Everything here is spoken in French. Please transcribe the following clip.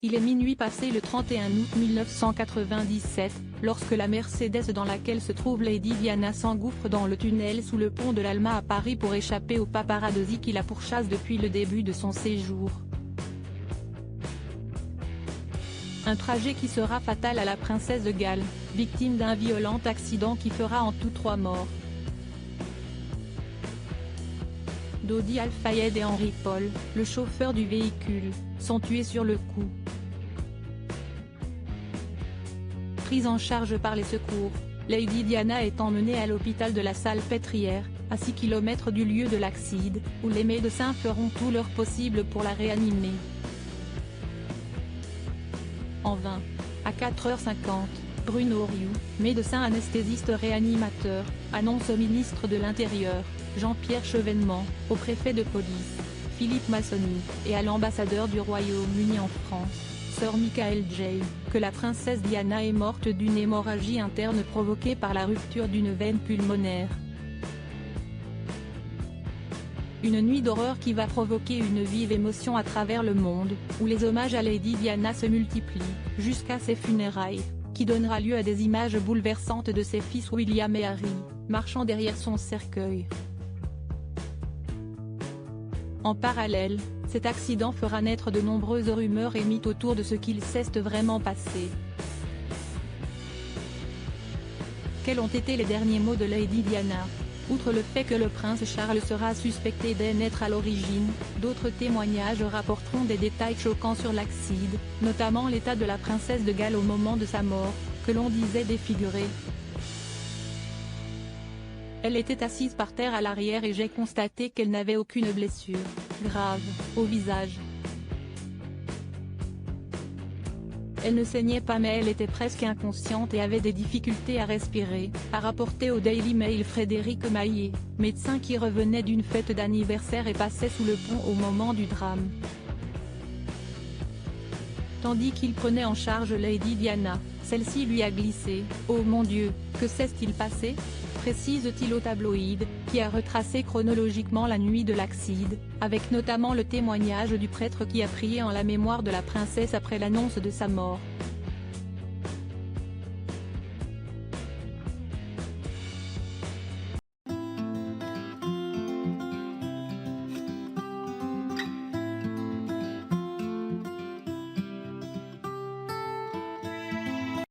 Il est minuit passé le 31 août 1997, lorsque la Mercedes dans laquelle se trouve Lady Diana s'engouffre dans le tunnel sous le pont de l'Alma à Paris pour échapper aux paparazzi qui la pourchassent depuis le début de son séjour. Un trajet qui sera fatal à la princesse de Galles, victime d'un violent accident qui fera en tout 3 morts. Dodi Al-Fayed et Henry Paul, le chauffeur du véhicule, sont tués sur le coup. Prise en charge par les secours, Lady Diana est emmenée à l'hôpital de la Salpêtrière, à 6 km du lieu de l'accident, où les médecins feront tout leur possible pour la réanimer. En vain. À 4h50, Bruno Rioux, médecin anesthésiste réanimateur, annonce au ministre de l'Intérieur, Jean-Pierre Chevènement, au préfet de police, Philippe Massony, et à l'ambassadeur du Royaume-Uni en France, Sir Michael Jay, que la princesse Diana est morte d'une hémorragie interne provoquée par la rupture d'une veine pulmonaire. Une nuit d'horreur qui va provoquer une vive émotion à travers le monde, où les hommages à Lady Diana se multiplient, jusqu'à ses funérailles, qui donnera lieu à des images bouleversantes de ses fils William et Harry, marchant derrière son cercueil. En parallèle, cet accident fera naître de nombreuses rumeurs et mythes autour de ce qu'il s'est vraiment passé. Quels ont été les derniers mots de Lady Diana? Outre le fait que le prince Charles sera suspecté d'en être à l'origine, d'autres témoignages rapporteront des détails choquants sur l'accident, notamment l'état de la princesse de Galles au moment de sa mort, que l'on disait défiguré. Elle était assise par terre à l'arrière et j'ai constaté qu'elle n'avait aucune blessure grave au visage. Elle ne saignait pas mais elle était presque inconsciente et avait des difficultés à respirer, a rapporté au Daily Mail Frédéric Maillet, médecin qui revenait d'une fête d'anniversaire et passait sous le pont au moment du drame. Tandis qu'il prenait en charge Lady Diana, celle-ci lui a glissé « Oh mon Dieu, que s'est-il passé ?» précise-t-il au tabloïd, qui a retracé chronologiquement la nuit de l'accident, avec notamment le témoignage du prêtre qui a prié en la mémoire de la princesse après l'annonce de sa mort.